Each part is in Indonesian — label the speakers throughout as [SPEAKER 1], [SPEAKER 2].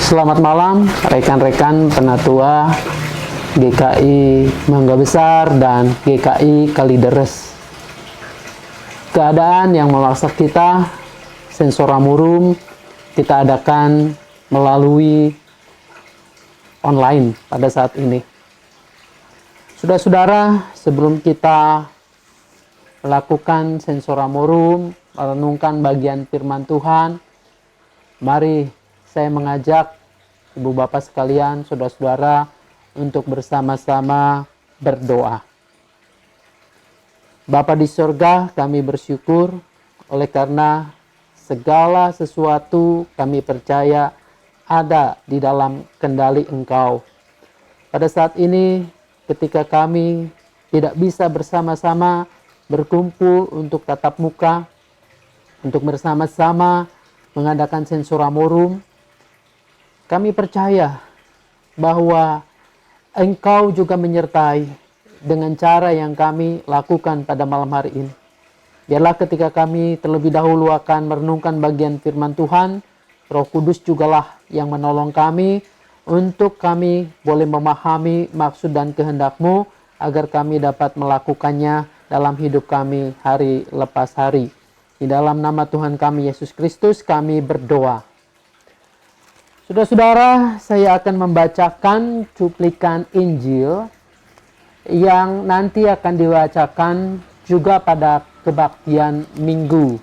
[SPEAKER 1] Selamat malam rekan-rekan penatua GKI Mangga Besar dan GKI Kalideres. Keadaan yang memaksa kita, Sensora Murum, kita adakan melalui online pada saat ini. Saudara-saudara, sebelum kita melakukan Sensora Murum, merenungkan bagian firman Tuhan, mari saya mengajak Ibu Bapak sekalian, saudara-saudara, untuk bersama-sama berdoa. Bapa di surga, kami bersyukur oleh karena segala sesuatu kami percaya ada di dalam kendali Engkau. Pada saat ini, ketika kami tidak bisa bersama-sama berkumpul untuk tatap muka, untuk bersama-sama mengadakan Sensora Murum, kami percaya bahwa Engkau juga menyertai dengan cara yang kami lakukan pada malam hari ini. Biarlah ketika kami terlebih dahulu akan merenungkan bagian firman Tuhan, Roh Kudus jugalah yang menolong kami untuk kami boleh memahami maksud dan kehendak-Mu agar kami dapat melakukannya dalam hidup kami hari lepas hari. Di dalam nama Tuhan kami Yesus Kristus kami berdoa. Saudara-saudara, saya akan membacakan cuplikan Injil yang nanti akan dibacakan juga pada kebaktian Minggu.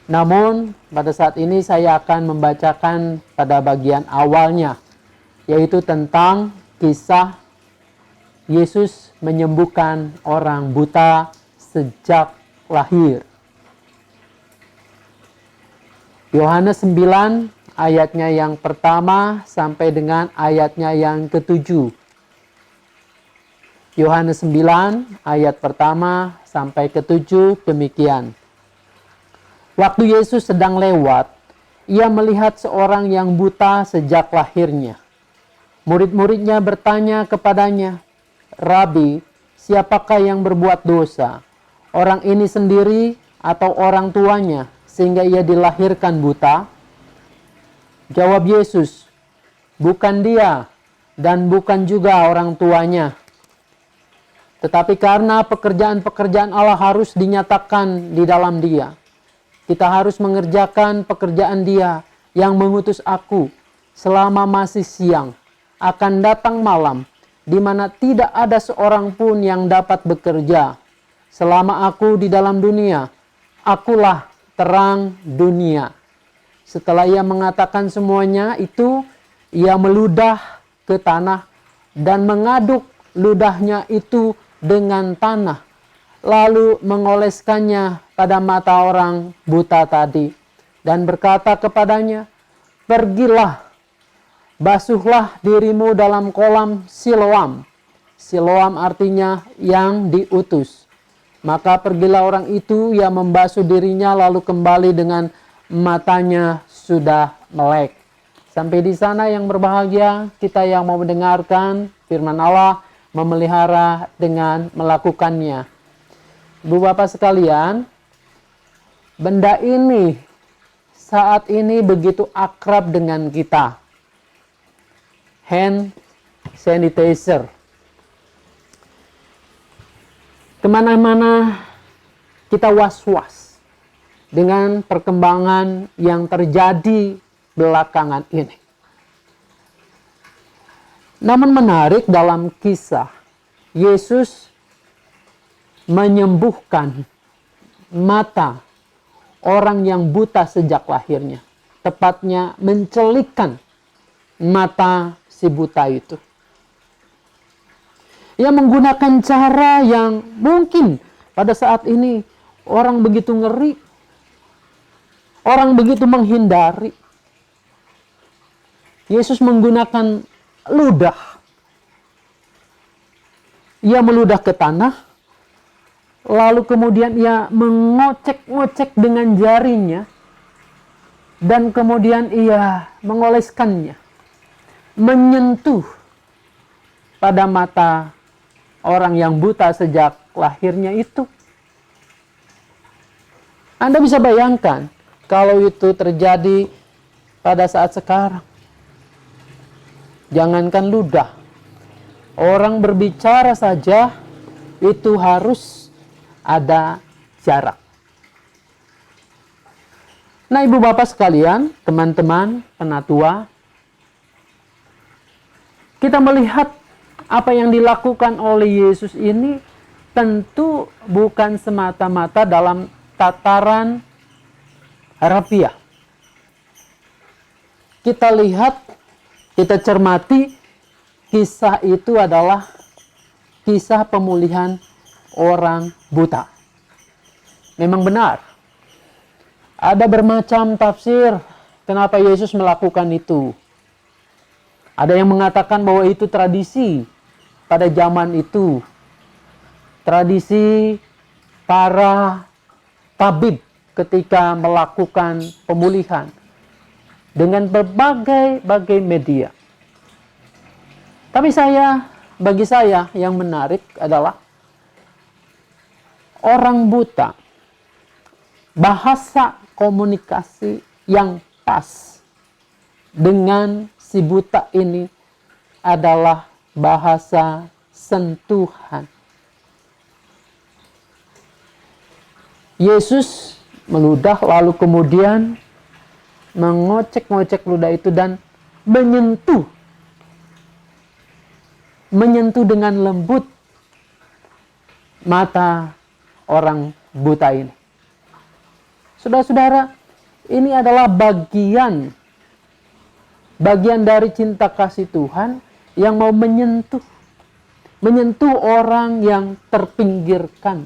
[SPEAKER 1] Namun, pada saat ini saya akan membacakan pada bagian awalnya, yaitu tentang kisah Yesus menyembuhkan orang buta sejak lahir. Yohanes 9 ayatnya yang pertama sampai dengan ayatnya yang ke-7. Yohanes 9 ayat pertama sampai ke-7 demikian. Waktu Yesus sedang lewat, ia melihat seorang yang buta sejak lahirnya. Murid-muridnya bertanya kepadanya, "Rabi, siapakah yang berbuat dosa? Orang ini sendiri atau orang tuanya sehingga ia dilahirkan buta?" Jawab Yesus, "Bukan dia dan bukan juga orang tuanya. Tetapi karena pekerjaan-pekerjaan Allah harus dinyatakan di dalam dia. Kita harus mengerjakan pekerjaan dia yang mengutus aku selama masih siang. Akan datang malam di mana tidak ada seorang pun yang dapat bekerja. Selama aku di dalam dunia, akulah terang dunia." Setelah ia mengatakan semuanya itu, ia meludah ke tanah dan mengaduk ludahnya itu dengan tanah, lalu mengoleskannya pada mata orang buta tadi, dan berkata kepadanya, "Pergilah, basuhlah dirimu dalam kolam Siloam." Siloam artinya yang diutus. Maka pergilah orang itu, ia membasuh dirinya lalu kembali dengan matanya sudah melek. Sampai di sana yang berbahagia, kita yang mau mendengarkan firman Allah, memelihara dengan melakukannya. Ibu Bapak sekalian, benda ini saat ini begitu akrab dengan kita. Hand sanitizer. Kemana-mana kita was-was dengan perkembangan yang terjadi belakangan ini. Namun menarik dalam kisah, Yesus menyembuhkan mata orang yang buta sejak lahirnya. Tepatnya mencelikkan mata si buta itu. Ia menggunakan cara yang mungkin pada saat ini orang begitu ngeri, orang begitu menghindari. Yesus menggunakan ludah. Ia meludah ke tanah, lalu kemudian ia mengocek-ngocek dengan jarinya, dan kemudian ia mengoleskannya, menyentuh pada mata orang yang buta sejak lahirnya itu. Anda bisa bayangkan kalau itu terjadi pada saat sekarang. jangankan ludah, orang berbicara saja itu harus ada jarak. Nah, ibu bapak sekalian, teman-teman penatua, kita melihat apa yang dilakukan oleh Yesus ini tentu bukan semata-mata dalam tataran harafiah. Kita lihat, kita cermati, kisah itu adalah kisah pemulihan orang buta. Memang benar. Ada bermacam tafsir kenapa Yesus melakukan itu. Ada yang mengatakan bahwa itu tradisi pada zaman itu. Tradisi para tabib ketika melakukan pemulihan dengan berbagai media. Tapi bagi saya yang menarik adalah orang buta, bahasa komunikasi yang pas dengan si buta ini adalah bahasa sentuhan. Yesus meludah lalu kemudian mengocek-ngocek ludah itu dan menyentuh dengan lembut mata orang buta ini. Saudara-saudara, ini adalah bagian dari cinta kasih Tuhan yang mau menyentuh orang yang terpinggirkan,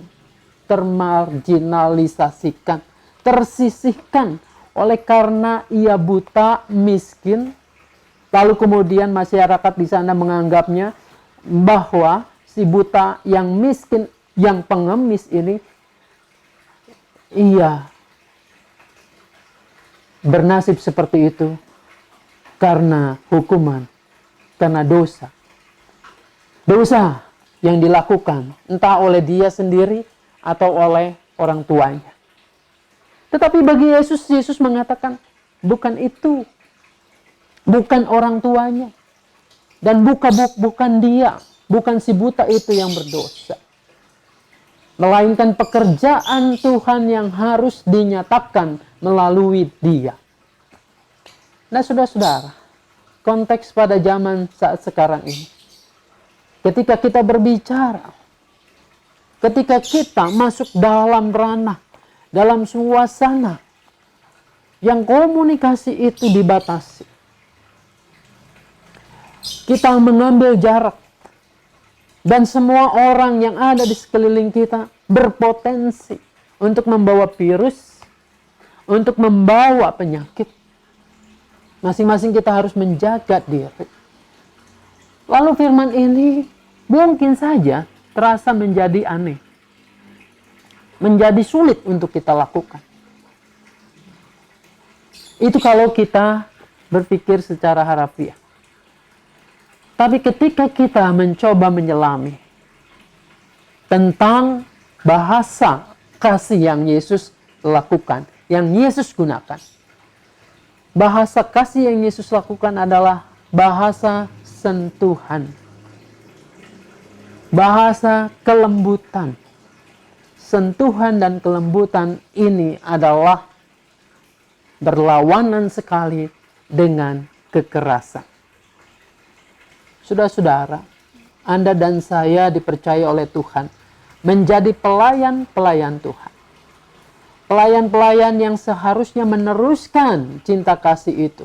[SPEAKER 1] termarginalisasikan, tersisihkan oleh karena ia buta, miskin. Lalu kemudian masyarakat di sana menganggapnya bahwa si buta yang miskin, yang pengemis ini, ia bernasib seperti itu karena hukuman, karena dosa. Dosa yang dilakukan entah oleh dia sendiri atau oleh orang tuanya. Tetapi bagi Yesus mengatakan bukan itu. Bukan orang tuanya. Dan bukan dia, bukan si buta itu yang berdosa. Melainkan pekerjaan Tuhan yang harus dinyatakan melalui dia. Nah, saudara-saudara, konteks pada zaman saat sekarang ini, ketika kita berbicara, ketika kita masuk dalam ranah, dalam suasana yang komunikasi itu dibatasi, kita mengambil jarak, dan semua orang yang ada di sekeliling kita berpotensi untuk membawa virus, untuk membawa penyakit. Masing-masing kita harus menjaga diri. Lalu firman ini mungkin saja terasa menjadi aneh, menjadi sulit untuk kita lakukan. Itu kalau kita berpikir secara harafiah. Tapi ketika kita mencoba menyelami tentang bahasa kasih yang Yesus lakukan, yang Yesus gunakan. Bahasa kasih yang Yesus lakukan adalah bahasa sentuhan. Bahasa kelembutan. Sentuhan dan kelembutan ini adalah berlawanan sekali dengan kekerasan. Saudara-saudara, Anda dan saya dipercaya oleh Tuhan menjadi pelayan-pelayan Tuhan. Pelayan-pelayan yang seharusnya meneruskan cinta kasih itu.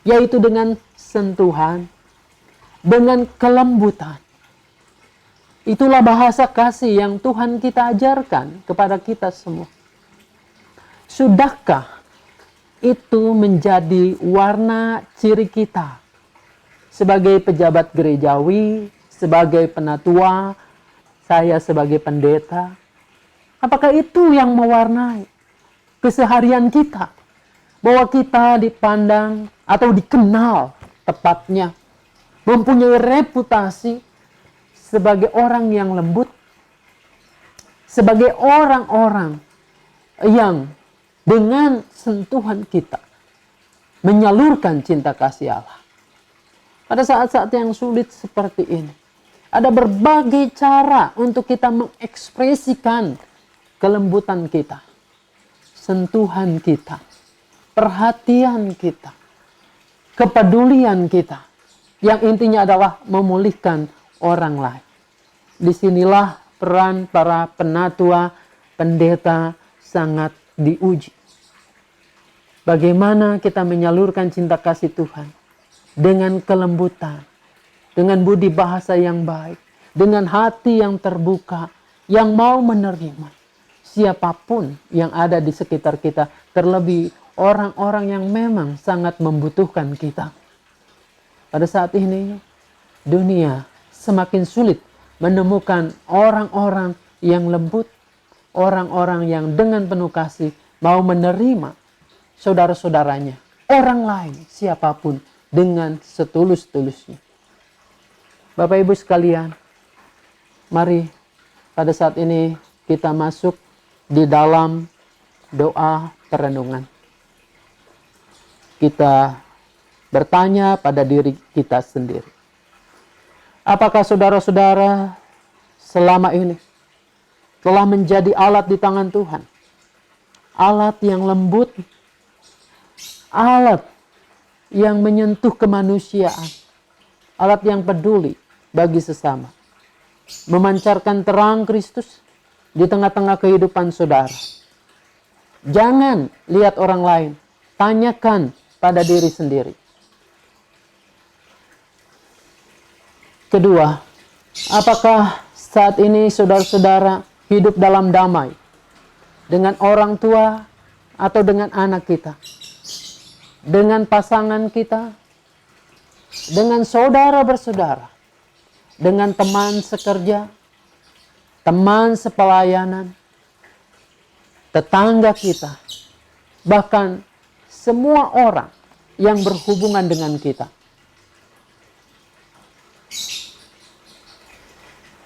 [SPEAKER 1] Yaitu dengan sentuhan, dengan kelembutan. Itulah bahasa kasih yang Tuhan kita ajarkan kepada kita semua. Sudahkah itu menjadi warna ciri kita? Sebagai pejabat gerejawi, sebagai penatua, saya sebagai pendeta, apakah itu yang mewarnai keseharian kita? Bahwa kita dipandang atau dikenal tepatnya, mempunyai reputasi sebagai orang yang lembut, sebagai orang-orang yang dengan sentuhan kita menyalurkan cinta kasih Allah. Pada saat-saat yang sulit seperti ini, ada berbagai cara untuk kita mengekspresikan kelembutan kita, sentuhan kita, perhatian kita, kepedulian kita. Yang intinya adalah memulihkan orang lain. Disinilah peran para penatua, pendeta sangat diuji. Bagaimana kita menyalurkan cinta kasih Tuhan dengan kelembutan, dengan budi bahasa yang baik, dengan hati yang terbuka, yang mau menerima siapapun yang ada di sekitar kita, terlebih orang-orang yang memang sangat membutuhkan kita. Pada saat ini, dunia semakin sulit menemukan orang-orang yang lembut, orang-orang yang dengan penuh kasih mau menerima saudara-saudaranya, orang lain, siapapun, dengan setulus-tulusnya. Bapak Ibu sekalian, mari pada saat ini kita masuk di dalam doa perenungan. Kita bertanya pada diri kita sendiri. Apakah saudara-saudara selama ini telah menjadi alat di tangan Tuhan? Alat yang lembut, alat yang menyentuh kemanusiaan, alat yang peduli bagi sesama, memancarkan terang Kristus di tengah-tengah kehidupan saudara. Jangan lihat orang lain, tanyakan pada diri sendiri. Kedua, apakah saat ini saudara-saudara hidup dalam damai dengan orang tua atau dengan anak kita, dengan pasangan kita, dengan saudara bersaudara, dengan teman sekerja, teman sepelayanan, tetangga kita, bahkan semua orang yang berhubungan dengan kita.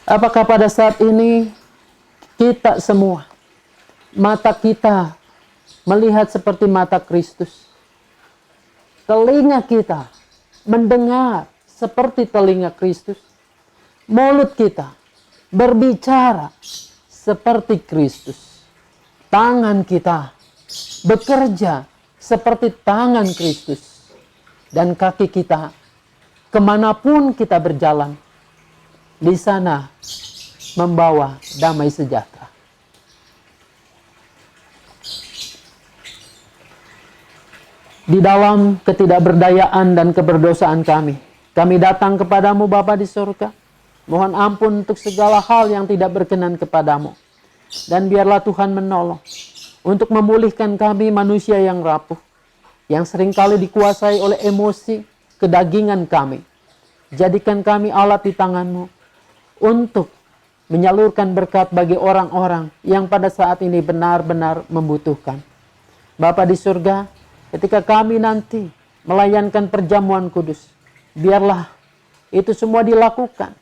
[SPEAKER 1] Apakah pada saat ini kita semua, mata kita melihat seperti mata Kristus, telinga kita mendengar seperti telinga Kristus, mulut kita berbicara seperti Kristus, tangan kita bekerja seperti tangan Kristus, dan kaki kita kemanapun kita berjalan, di sana membawa damai sejahtera. Di dalam ketidakberdayaan dan keberdosaan kami datang kepadamu Bapa di surga. Mohon ampun untuk segala hal yang tidak berkenan kepadamu. Dan biarlah Tuhan menolong untuk memulihkan kami manusia yang rapuh, yang seringkali dikuasai oleh emosi, kedagingan kami. Jadikan kami alat di tangan-Mu untuk menyalurkan berkat bagi orang-orang yang pada saat ini benar-benar membutuhkan. Bapa di surga, ketika kami nanti melayankan perjamuan kudus, biarlah itu semua dilakukan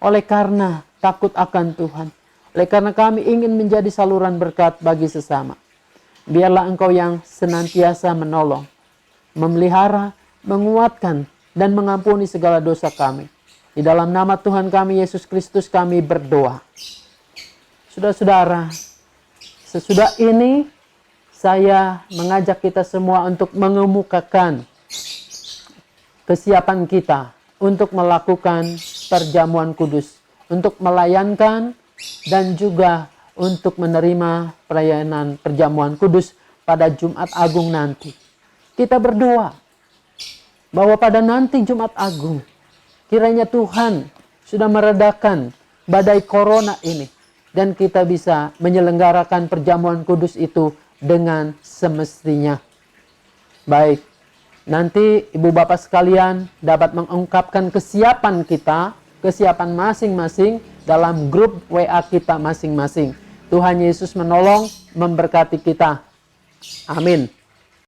[SPEAKER 1] oleh karena takut akan Tuhan. Oleh karena kami ingin menjadi saluran berkat bagi sesama. Biarlah Engkau yang senantiasa menolong, memelihara, menguatkan, dan mengampuni segala dosa kami. Di dalam nama Tuhan kami Yesus Kristus kami berdoa. Saudara-saudara, sesudah ini saya mengajak kita semua untuk mengemukakan kesiapan kita untuk melakukan perjamuan kudus, untuk melayankan dan juga untuk menerima perayaan perjamuan kudus pada Jumat Agung nanti. Kita berdoa bahwa pada nanti Jumat Agung, kiranya Tuhan sudah meredakan badai corona ini dan kita bisa menyelenggarakan perjamuan kudus itu dengan semestinya. Baik, nanti Ibu Bapak sekalian dapat mengungkapkan kesiapan kita, kesiapan masing-masing dalam grup WA kita masing-masing. Tuhan Yesus menolong, memberkati kita. Amin.